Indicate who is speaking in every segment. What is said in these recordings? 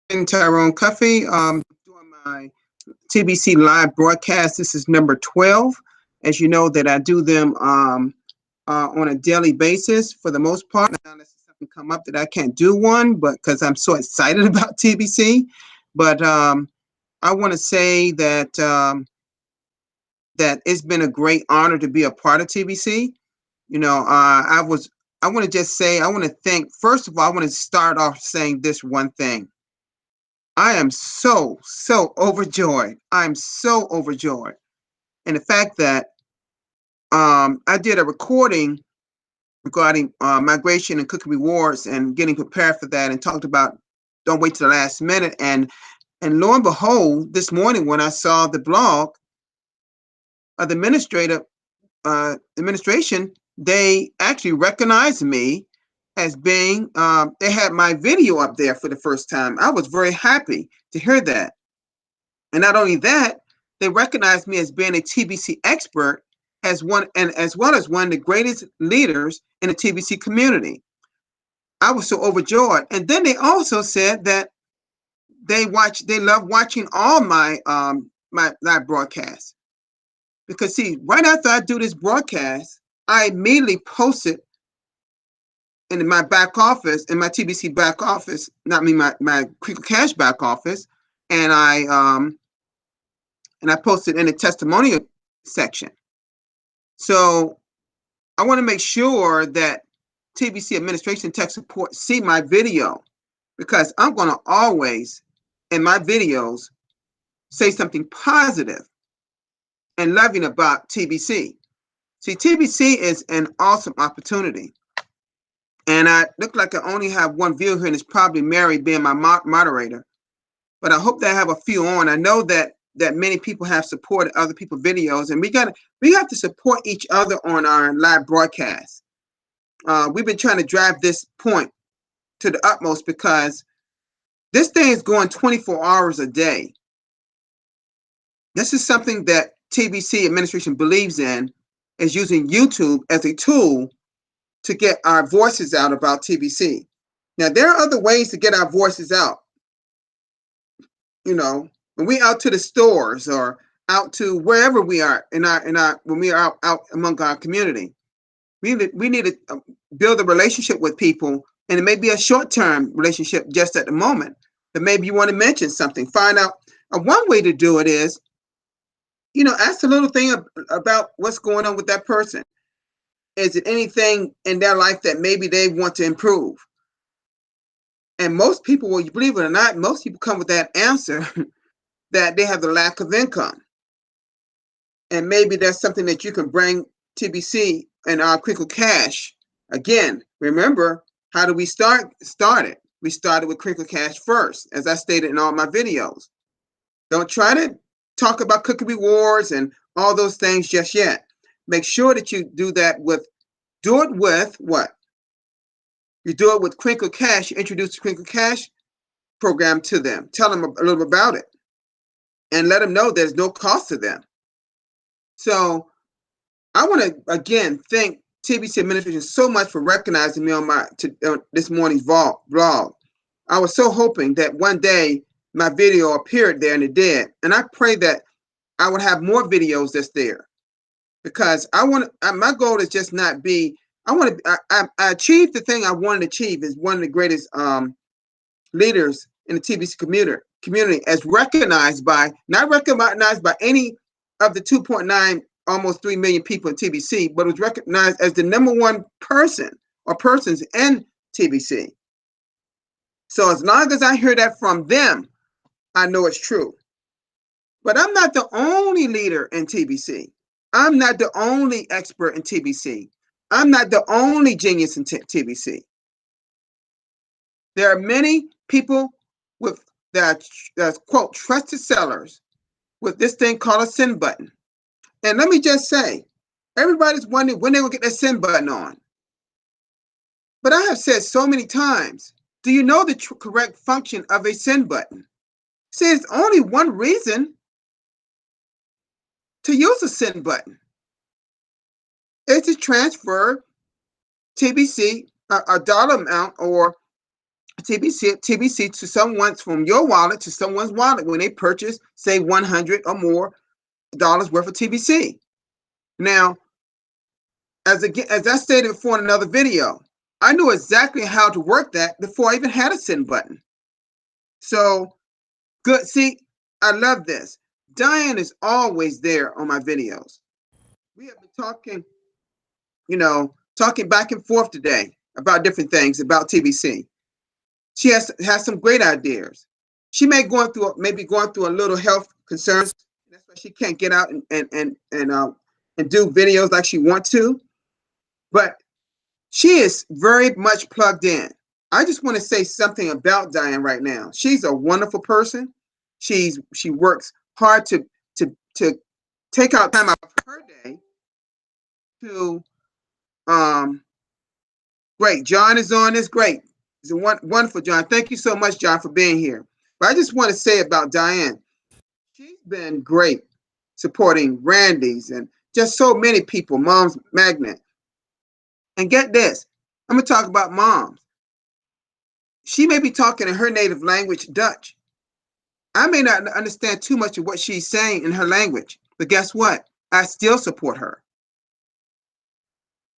Speaker 1: Tyrone Cuffey, doing my TBC Live Broadcast. This is number 12. As you know, that I do them on a daily basis for the most part. Now, unless something come up that I can't do one, but because I'm so excited about TBC. But I want to say that that it's been a great honor to be a part of TBC. I want to just say, I want to thank, first of all, I want to start off saying this one thing. I am so overjoyed. I'm so overjoyed. And the fact that I did a recording regarding migration and cookie rewards and getting prepared for that, and talked about don't wait till the last minute. And lo and behold, this morning when I saw the blog of the administration, they actually recognized me as being, they had my video up there for the first time. I was very happy to hear that. And not only that, they recognized me as being a TBC expert, as one, and as well as one of the greatest leaders in the TBC community. I was so overjoyed. And then they also said that they love watching all my my live broadcasts. Because see, right after I do this broadcast, I immediately post it in my back office, in my TBC back office, not me, my Crinkle Cash back office, and I posted in the testimonial section. So I want to make sure that TBC administration tech support see my video, because I'm going to always, in my videos, say something positive and loving about TBC. See, TBC is an awesome opportunity. And I look like I only have one viewer here, and it's probably Mary being my moderator. But I hope that I have a few on. I know that many people have supported other people's videos, and we have to support each other on our live broadcast. We've been trying to drive this point to the utmost, because this thing is going 24 hours a day. This is something that TBC administration believes in, is using YouTube as a tool to get our voices out about TBC. Now, there are other ways to get our voices out. When we out to the stores or out to wherever we are when we are out among our community, we need to build a relationship with people, and it may be a short-term relationship just at the moment, but maybe you want to mention something. Find out. One way to do it is, ask a little thing about what's going on with that person. Is it anything in their life that maybe they want to improve? And most people, well, you believe it or not, most people come with that answer that they have the lack of income. And maybe that's something that you can bring TBC and our Crinkle Cash. Again, remember, how do we start it? We started with Crinkle Cash first, as I stated in all my videos. Don't try to talk about cookie rewards and all those things just yet. Make sure that you do it with what? You do it with Crinkle Cash. You introduce the Crinkle Cash program to them. Tell them a little bit about it, and let them know there's no cost to them. So I want to, again, thank TBC administration so much for recognizing me on this morning's vlog. I was so hoping that one day my video appeared there, and it did. And I pray that I would have more videos that's there, because my goal is just not be, I achieved the thing I wanted to achieve, is one of the greatest leaders in the TBC community, as not recognized by any of the 2.9, almost 3 million people in TBC, but was recognized as the #1 person or persons in TBC. So as long as I hear that from them, I know it's true. But I'm not the only leader in TBC. I'm not the only expert in TBC. I'm not the only genius in TBC. There are many people that quote, trusted sellers with this thing called a send button. And let me just say, everybody's wondering when they're going to get that send button on. But I have said so many times, do you know the correct function of a send button? See, there's only one reason to use a send button. It's to transfer TBC a dollar amount or TBC to someone's, from your wallet to someone's wallet when they purchase, say, 100 or more dollars worth of TBC. Now, as I stated before in another video, I knew exactly how to work that before I even had a send button. So good. See, I love this. Diane is always there on my videos. We have been talking, talking back and forth today about different things about TBC. She has some great ideas. She may maybe going through a little health concerns. That's why she can't get out and do videos like she wants to. But she is very much plugged in. I just want to say something about Diane right now. She's a wonderful person. She works hard to take out time out of her day to great. John is on this. Great. It's a wonderful, John. Thank you so much, John, for being here. But I just want to say about Diane, she's been great supporting Randy's and just so many people, Mom's Magnet. And get this, I'm going to talk about moms. She may be talking in her native language, Dutch. I may not understand too much of what she's saying in her language, but guess what? I still support her.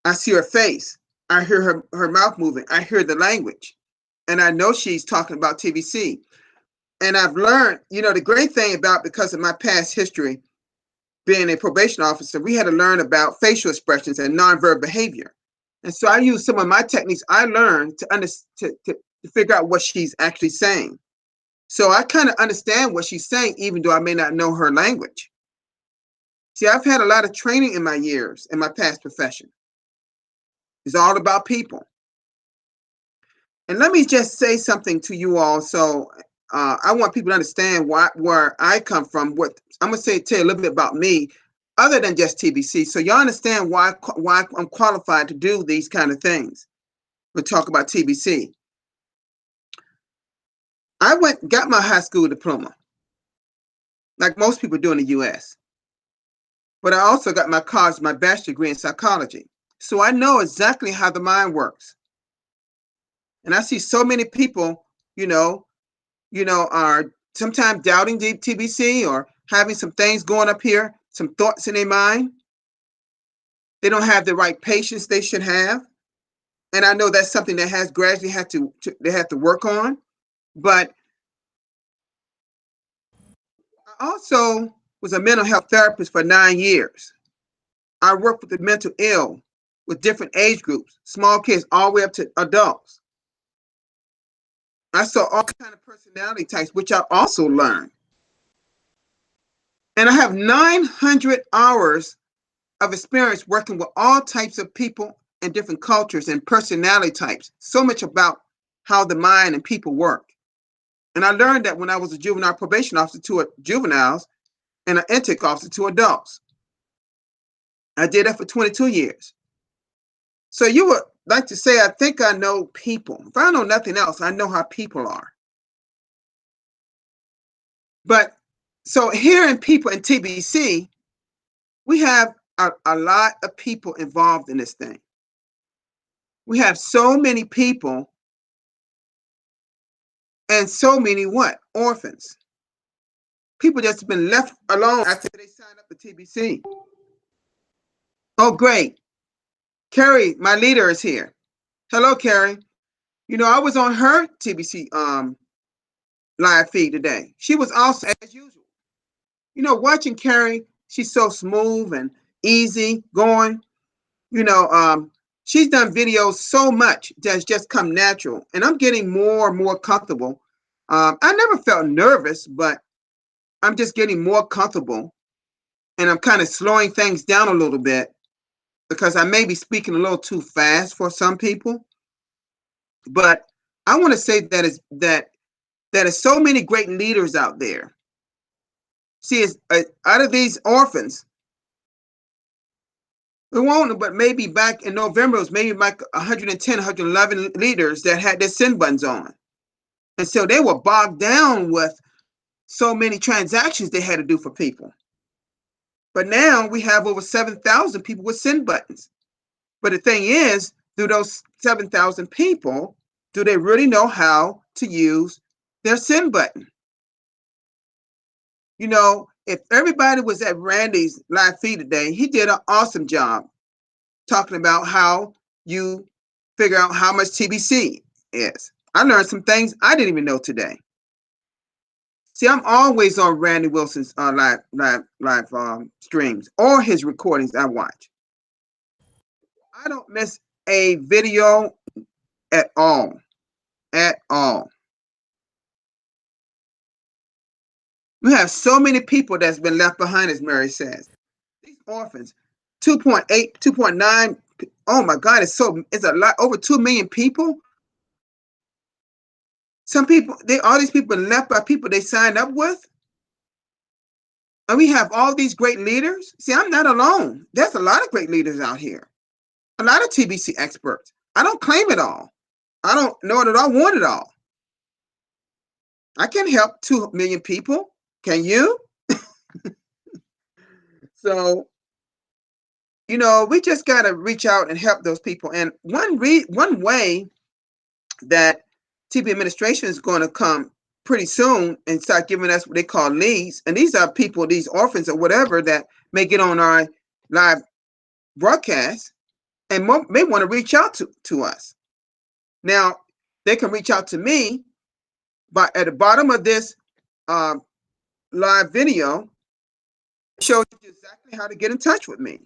Speaker 1: I see her face. I hear her mouth moving. I hear the language. And I know she's talking about TBC. And I've learned, the great thing about, because of my past history, being a probation officer, we had to learn about facial expressions and nonverbal behavior. And so I use some of my techniques I learned to figure out what she's actually saying. So I kind of understand what she's saying, even though I may not know her language. See, I've had a lot of training in my years, in my past profession. It's all about people. And let me just say something to you all. So I want people to understand where I come from. What I'm going to tell you a little bit about me, other than just TBC. So y'all understand why I'm qualified to do these kind of things. We'll talk about TBC. I got my high school diploma, like most people do in the U.S. But I also got my bachelor's degree in psychology. So I know exactly how the mind works. And I see so many people, are sometimes doubting deep TBC or having some things going up here, some thoughts in their mind. They don't have the right patience they should have. And I know that's something that has gradually they have to work on. But I also was a mental health therapist for 9 years. I worked with the mental ill with different age groups, small kids all the way up to adults. I saw all kinds of personality types, which I also learned. And I have 900 hours of experience working with all types of people and different cultures and personality types. So much about how the mind and people work. And I learned that when I was a juvenile probation officer to juveniles and an intake officer to adults. I did that for 22 years. So you would like to say, I think I know people. If I know nothing else, I know how people are. But so here in people in TBC, we have a lot of people involved in this thing. We have so many people and so many orphans. People that's been left alone after they signed up for TBC. Oh, great. Carrie, my leader, is here. Hello, Carrie. I was on her TBC live feed today. She was also, as usual. Watching Carrie, she's so smooth and easy going. She's done videos so much that's just come natural. And I'm getting more and more comfortable. I never felt nervous, but I'm just getting more comfortable. And I'm kind of slowing things down a little bit because I may be speaking a little too fast for some people. But I want to say that is so many great leaders out there. See, out of these orphans, it won't, but maybe back in November, it was maybe like 110, 111 leaders that had their send buttons on. And so they were bogged down with so many transactions they had to do for people. But now we have over 7,000 people with send buttons. But the thing is, through those 7,000 people, Do they really know how to use their send button? You know, if everybody was at Randy's live feed today, he did an awesome job talking about how you figure out how much TBC is. I learned some things I didn't even know today. See, I'm always on Randy Wilson's live streams or his recordings I watch. I don't miss a video at all. At all. We have so many people that's been left behind, as Mary says. These orphans, 2.8, 2.9. Oh my God, it's a lot, over 2 million people. Some people, all these people left by people they signed up with. And we have all these great leaders. See, I'm not alone. There's a lot of great leaders out here. A lot of TBC experts. I don't claim it all. I don't know it at all, want it all. I can help 2 million people. Can you? So, you know, we just got to reach out and help those people. And one way that TB administration is going to come pretty soon and start giving us what they call leads. And these are people, these orphans or whatever, that may get on our live broadcast and may want to reach out to us. Now, they can reach out to me, but at the bottom of this live video, it shows you exactly how to get in touch with me.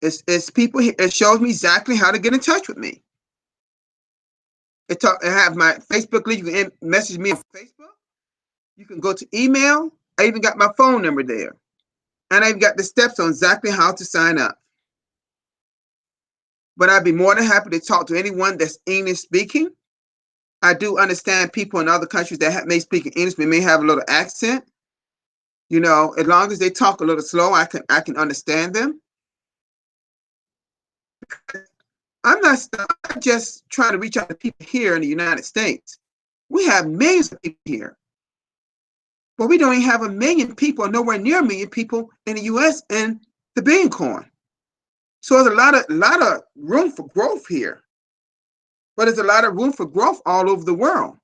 Speaker 1: It's people here. It shows me exactly how to get in touch with me. I have my Facebook link. You can message me on Facebook. You can go to email. I even got my phone number there. And I even got the steps on exactly how to sign up. But I'd be more than happy to talk to anyone that's English speaking. I do understand people in other countries that may speak English, but may have a little accent. You know, as long as they talk a little slow, I can understand them. I'm not just trying to reach out to people here in the United States. We have millions of people here. But we don't even have 1 million people, or nowhere near 1 million people in the US and the Billion Coin. So there's a lot of room for growth here. But there's a lot of room for growth all over the world.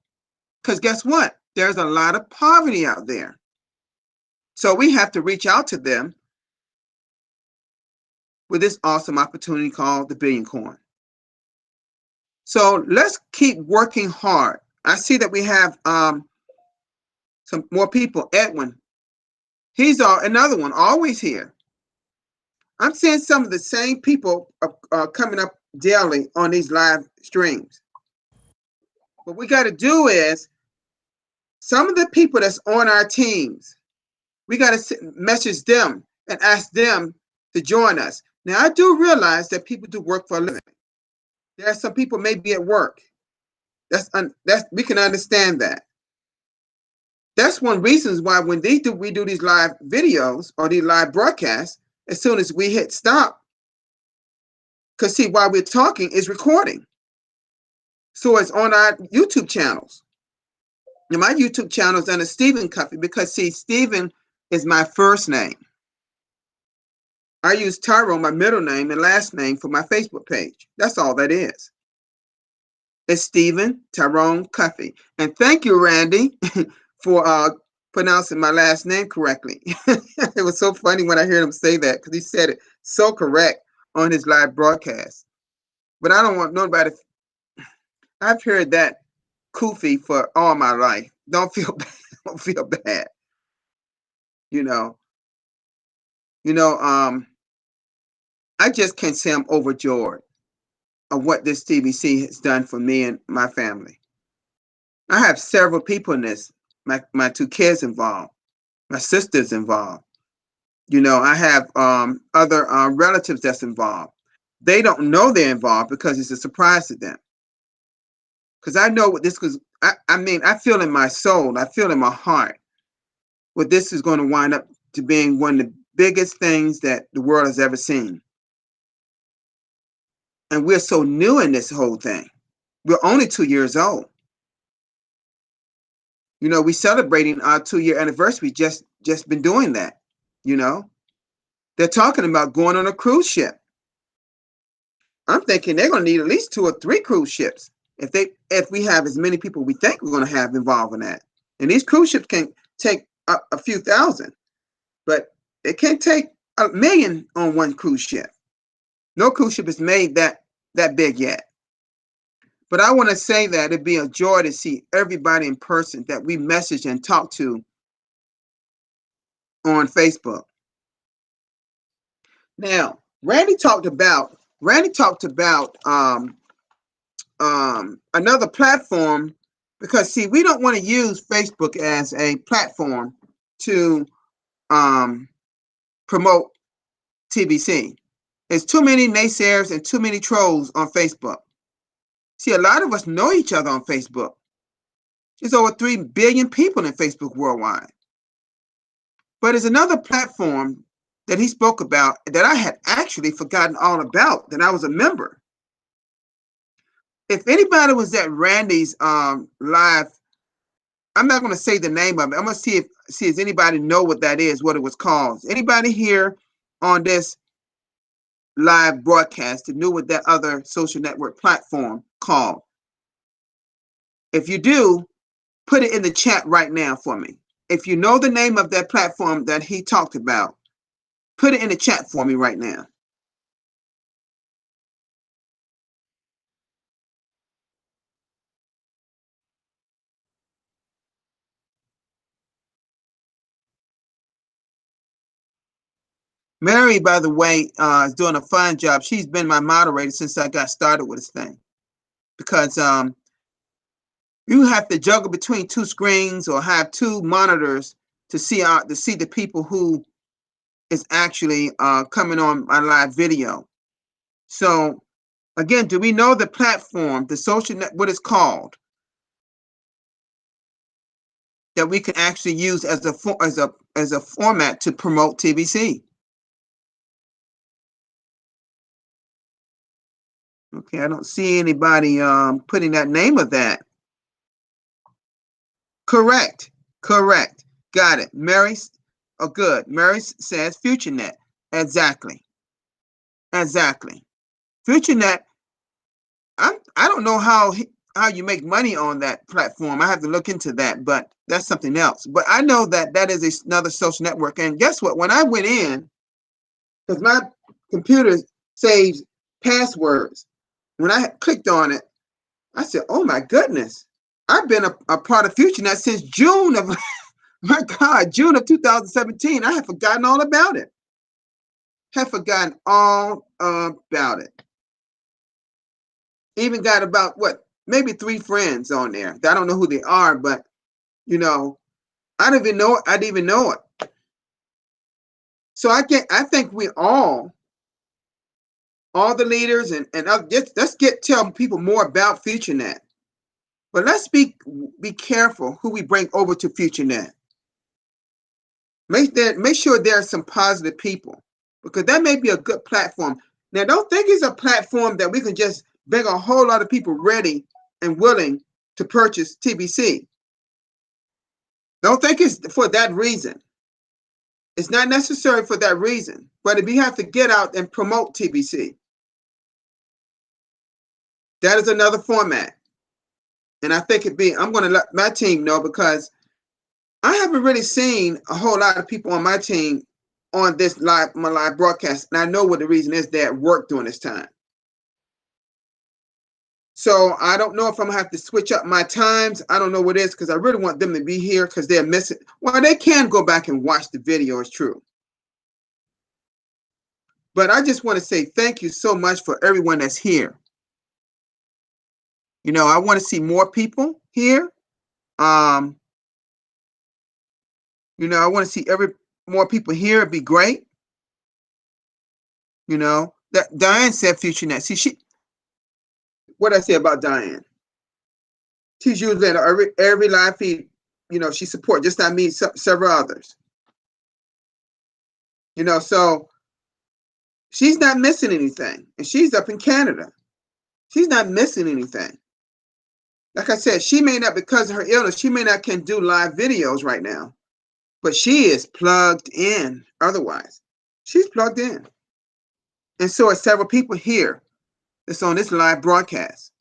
Speaker 1: Because guess what? There's a lot of poverty out there. So we have to reach out to them with this awesome opportunity called the Billion Coin. So let's keep working hard. I see that we have some more people. Edwin, he's another one, always here. I'm seeing some of the same people coming up daily on these live streams. What we got to do is, some of the people that's on our teams, we got to message them and ask them to join us. Now, I do realize that people do work for a living. There are some people may be at work. We can understand that. That's one reason why when we do these live videos or these live broadcasts, as soon as we hit stop, because see, while we're talking is recording. So it's on our YouTube channels. Now, my YouTube channel is under Stephen Cuffey because, see, Stephen is my first name. I use Tyrone, my middle name and last name, for my Facebook page. That's all that is. It's Stephen Tyrone Cuffey. And thank you, Randy, for pronouncing my last name correctly. It was so funny when I heard him say that, because he said it so correct on his live broadcast. But I don't want nobody. I've heard that Kufi for all my life. Don't feel bad. Don't feel bad. You know, I just can't say I'm overjoyed of what this TBC has done for me and my family. I have several people in this. My 2 kids involved. My sister's involved. You know, I have other relatives that's involved. They don't know they're involved because it's a surprise to them. Because I know what this was. I mean, I feel in my soul, I feel in my heart what this is going to wind up to being one of the biggest things that the world has ever seen. And we're so new in this whole thing. We're only 2 years old. You know, we're celebrating our 2-year anniversary. Just been doing that. You know, they're talking about going on a cruise ship. I'm thinking they're going to need at least 2 or 3 cruise ships if we have as many people we think we're going to have involved in that. And these cruise ships can take a few thousand, but it can't take 1 million on one cruise ship. No cruise ship is made that big yet. But I want to say that it'd be a joy to see everybody in person that we message and talk to on Facebook. Now, Randy talked about another platform, because see, we don't want to use Facebook as a platform to promote TBC. There's too many naysayers and too many trolls on Facebook. See, a lot of us know each other on Facebook. There's over 3 billion people in Facebook worldwide. But there's another platform that he spoke about that I had actually forgotten all about, that I was a member. If anybody was at Randy's live, I'm not going to say the name of it. I'm going to see if anybody know what that is, what it was called. Anybody here on this live broadcast that knew what that other social network platform called? If you do, put it in the chat right now for me. If you know the name of that platform that he talked about, put it in the chat for me right now. Mary, by the way, is doing a fine job. She's been my moderator since I got started with this thing, because you have to juggle between 2 screens or have 2 monitors to see the people who is actually coming on my live video. So again, do we know the platform, the social net, what it's called, that we can actually use as a format to promote TBC? Okay, I don't see anybody putting that name of that. Correct. Got it. Mary, oh good. Mary says FutureNet. Exactly. FutureNet, I don't know how you make money on that platform. I have to look into that, but that's something else. But I know that is another social network. And guess what? When I went in, because my computer saves passwords, when I clicked on it, I said, oh my goodness, I've been a part of FutureNet since June of, my God, June of 2017. I had forgotten all about it. Even got about, maybe 3 friends on there. I don't know who they are, but, I didn't even know it. So I think we all the leaders and let's tell people more about FutureNet. But let's be careful who we bring over to FutureNet. Make sure there are some positive people, because that may be a good platform. Now, don't think it's a platform that we can just bring a whole lot of people ready and willing to purchase TBC. Don't think it's for that reason. It's not necessary for that reason. But if you have to get out and promote TBC, that is another format. And I think I'm going to let my team know, because I haven't really seen a whole lot of people on my team on this my live broadcast. And I know what the reason is. They're at work during this time. So I don't know if I'm going to have to switch up my times. I don't know what it is, because I really want them to be here, because they're missing. Well, they can go back and watch the video. It's true. But I just want to say thank you so much for everyone that's here. I want to see more people here. I want to see more people here. It'd be great. That Diane said FutureNet. See, what did I say about Diane? She's usually at every live feed. She supports, just not me, several others. So she's not missing anything, and she's up in Canada. She's not missing anything. Like I said, she may not, because of her illness, she may not can do live videos right now, but she is plugged in. Otherwise, she's plugged in, and so are several people here. that's on this live broadcast.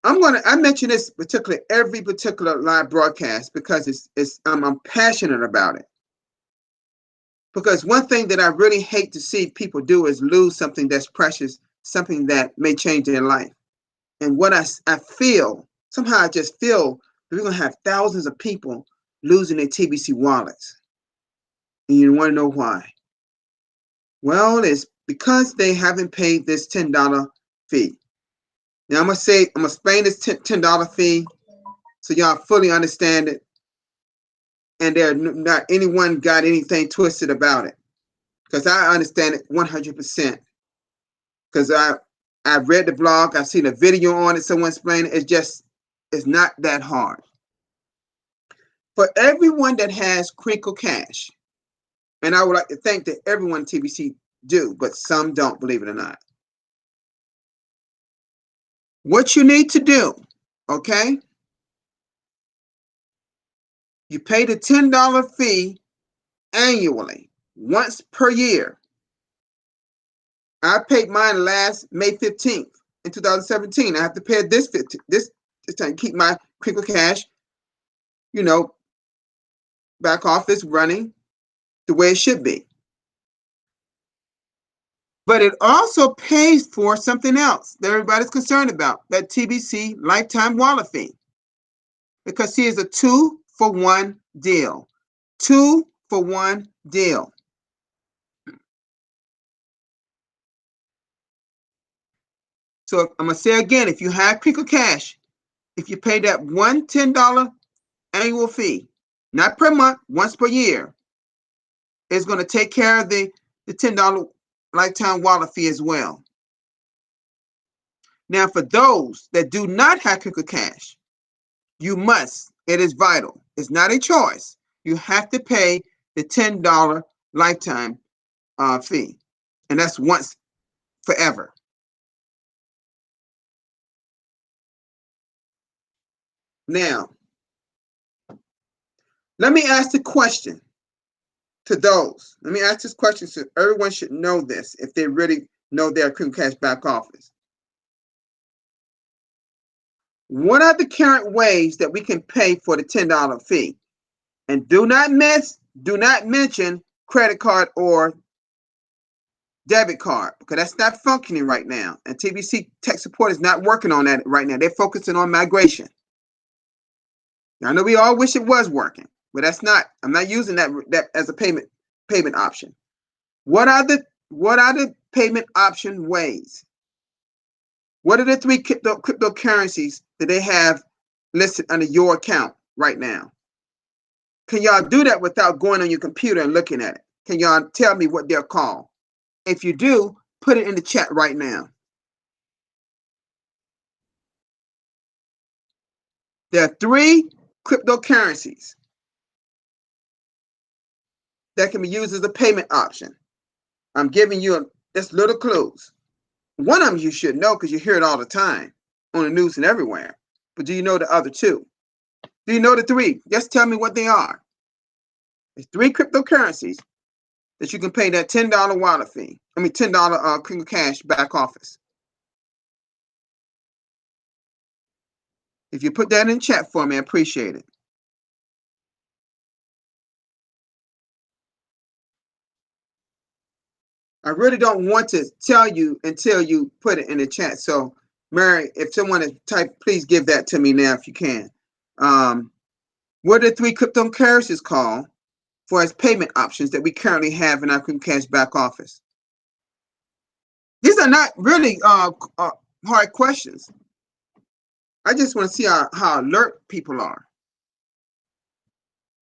Speaker 1: I mention this particularly every particular live broadcast because I'm passionate about it. Because one thing that I really hate to see people do is lose something that's precious, something that may change their life. And what I feel, somehow I just feel that we're going to have thousands of people losing their TBC wallets. And you want to know why? Well, it's because they haven't paid this $10 fee. Now, I'm going to explain this $10 fee so y'all fully understand it. And there not anyone got anything twisted about it. Because I understand it 100%. Because I've read the blog, I've seen a video on it, someone explained it. It's not that hard. For everyone that has Crinkle Cash, and I would like to thank that everyone at TBC do, but some don't, believe it or not. What you need to do, okay? You pay the $10 fee annually, once per year. I paid mine last May 15th in 2017. I have to pay this time to keep my Crinkle Cash, back office running the way it should be. But it also pays for something else that everybody's concerned about, that TBC lifetime wallet fee. Because see, it's a 2-for-1 deal. 2-for-1 deal. So I'm going to say again, if you have Crinkle Cash, if you pay that one $10 annual fee, not per month, once per year, it's going to take care of the $10 lifetime wallet fee as well. Now, for those that do not have Crinkle Cash, you must, it is vital, it's not a choice. You have to pay the $10 lifetime fee. And that's once forever. Now, let me ask the question to those. Let me ask this question so everyone should know this if they really know their Crinkle Cash back office. What are the current ways that we can pay for the $10 fee? And do not mention credit card or debit card, because that's not functioning right now. And TBC Tech Support is not working on that right now. They're focusing on migration. Now, I know we all wish it was working, but that's not. I'm not using that as a payment option. What are the payment option ways? What are the 3 cryptocurrencies that they have listed under your account right now? Can y'all do that without going on your computer and looking at it? Can y'all tell me what they're called? If you do, put it in the chat right now. There are 3 cryptocurrencies that can be used as a payment option. I'm giving you just little clues. One of them you should know because you hear it all the time on the news and everywhere. But do you know the other 2? Do you know the 3? Just tell me what they are. There's 3 cryptocurrencies that you can pay that $10 wallet fee. I mean, $10 Kringles Cash back office. If you put that in chat for me, I appreciate it. I really don't want to tell you until you put it in the chat. So, Mary, if someone is type, please give that to me now if you can. What are the 3 cryptocurrencies called for as payment options that we currently have in our Kringles Cash back office? These are not really hard questions. I just want to see how alert people are.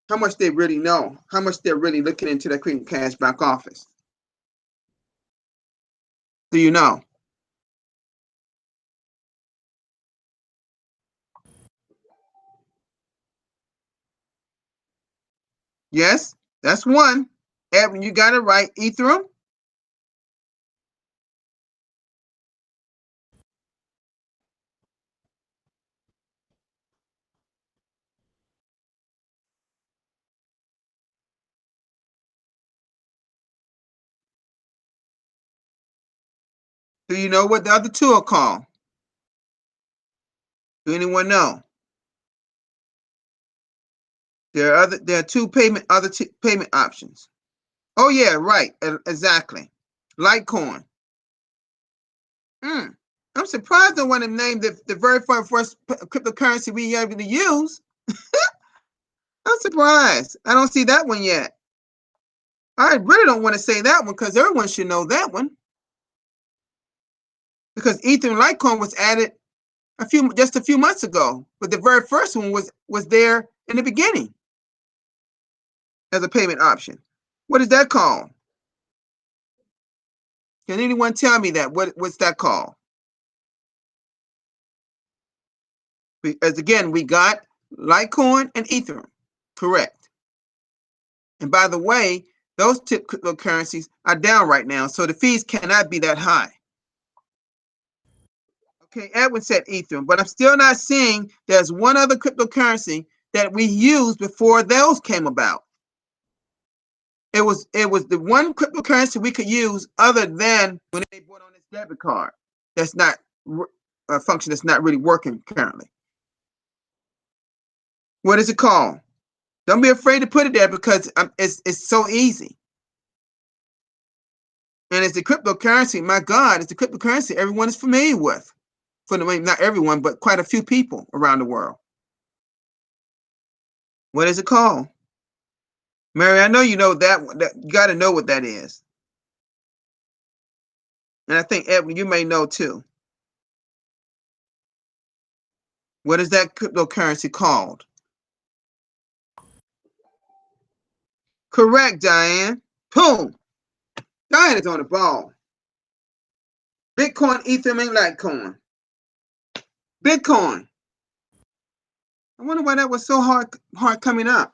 Speaker 1: How much they really know. How much they're really looking into the Kringles Cash back office. Do you know? Yes, that's one. Evan, you got it right. Ethereum. Do you know what the other two are called? Do anyone know? There are two payment options. Oh yeah, right, exactly. Litecoin. I'm surprised no one named the very first cryptocurrency we able to use. I'm surprised. I don't see that one yet. I really don't want to say that one because everyone should know that one. Because Ether and Litecoin was added just a few months ago, but the very first one was there in the beginning as a payment option. What is that called? Can anyone tell me that? What's that called? As again, we got Litecoin and Ethereum, correct. And by the way, those two cryptocurrencies are down right now, so the fees cannot be that high. Okay, Edwin said Ethereum, but I'm still not seeing there's one other cryptocurrency that we used before those came about. It was the one cryptocurrency we could use other than when they bought on this debit card. That's not a function that's not really working currently. What is it called? Don't be afraid to put it there because it's so easy. And it's the cryptocurrency. My God, it's the cryptocurrency everyone is familiar with. For the not everyone, but quite a few people around the world. What is it called? Mary, I know you know that one. You got to know what that is. And I think, Edwin, you may know too. What is that cryptocurrency called? Correct, Diane. Boom. Diane is on the ball. Bitcoin, Ethereum, and Litecoin. Bitcoin. I wonder why that was so hard coming up.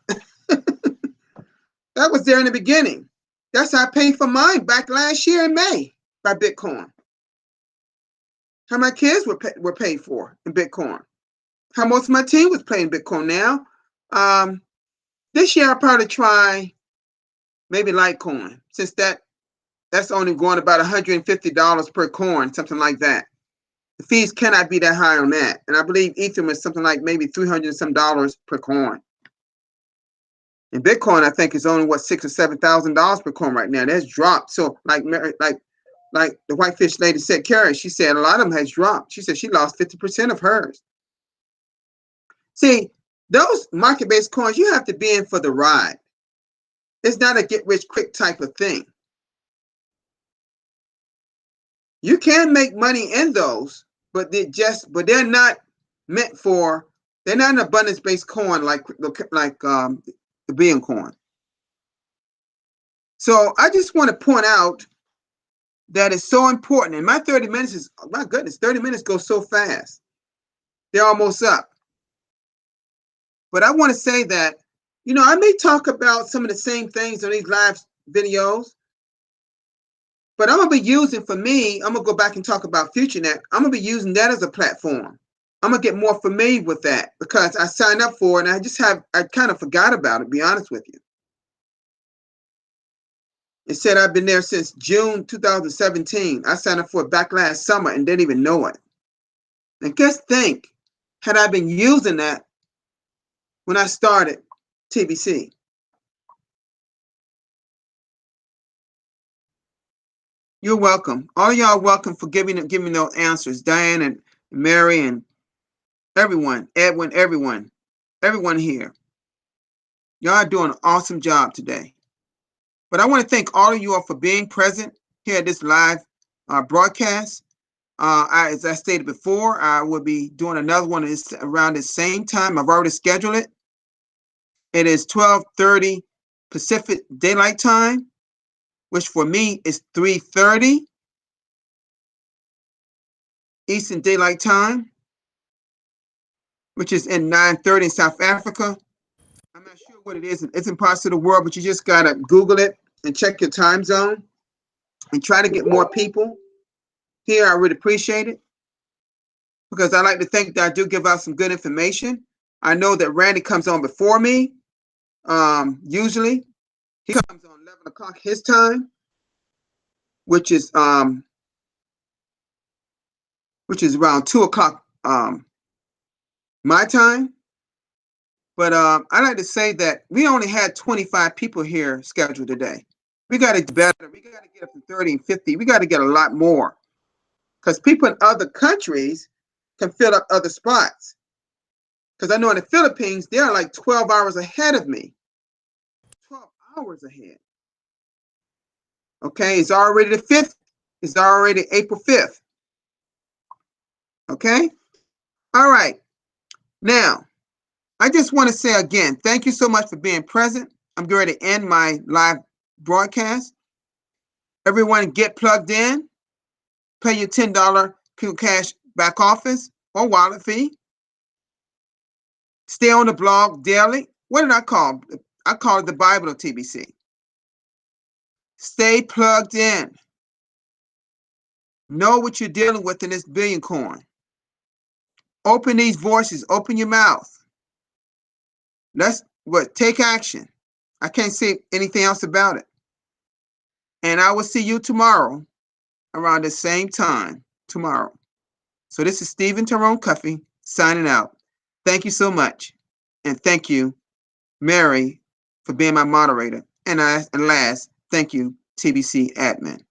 Speaker 1: That was there in the beginning. That's how I paid for mine back last year in May by Bitcoin. How my kids were paid for in Bitcoin. How most of my team was playing Bitcoin now. This year I'll probably try maybe Litecoin, since that's only going about $150 per coin, something like that. The fees cannot be that high on that. And I believe Ethereum is something like maybe $300 and some per coin. And Bitcoin, I think, is only what $6,000 or $7,000 per coin right now. That's dropped. So like the Whitefish lady said, Carrie, she said a lot of them has dropped. She said she lost 50% of hers. See, those market-based coins, you have to be in for the ride. It's not a get-rich-quick type of thing. You can make money in those, but they're not meant for. They're not an abundance-based coin like the Billion Coin. So I just want to point out that it's so important. And my 30 minutes is, oh my goodness, 30 minutes go so fast. They're almost up. But I want to say that, I may talk about some of the same things on these live videos, but I'm going to be using, for me, I'm going to go back and talk about FutureNet. I'm going to be using that as a platform. I'm going to get more familiar with that because I signed up for it and I kind of forgot about it, to be honest with you. It said I've been there since June 2017. I signed up for it back last summer and didn't even know it. And just think, had I been using that when I started TBC. You're welcome. All y'all welcome for giving those answers. Diane and Mary and everyone, Edwin, everyone here. Y'all are doing an awesome job today. But I want to thank all of you all for being present here at this live broadcast. As I stated before, I will be doing another one around the same time. I've already scheduled it. It is 12:30 Pacific Daylight Time, which for me is 3:30 Eastern Daylight Time, which is in 9:30 in South Africa. I'm not sure what it is. It's in parts of the world, but you just got to Google it and check your time zone and try to get more people here. I really appreciate it because I like to think that I do give out some good information. I know that Randy comes on before me. Usually he comes on 11 o'clock his time, which is which is around 2 o'clock my time. But I like to say that we only had 25 people here scheduled today. We got to do better. We got to get up to 30 and 50. We got to get a lot more because people in other countries can fill up other spots. Because I know in the Philippines, they're like 12 hours ahead of me. 12 hours ahead. Okay, it's already the 5th. It's already April 5th. Okay? All right. Now, I just want to say again, thank you so much for being present. I'm going to end my live broadcast. Everyone get plugged in. Pay your $10 Cash back office or wallet fee. Stay on the blog daily. What did I call? I call it the Bible of TBC. Stay plugged in. Know what you're dealing with in this billion coin. Open these voices. Open your mouth. Let's take action. I can't say anything else about it. And I will see you tomorrow around the same time tomorrow. So this is Stephen Tyrone Cuffey signing out. Thank you so much. And thank you, Mary, for being my moderator. And last, thank you, TBC admin.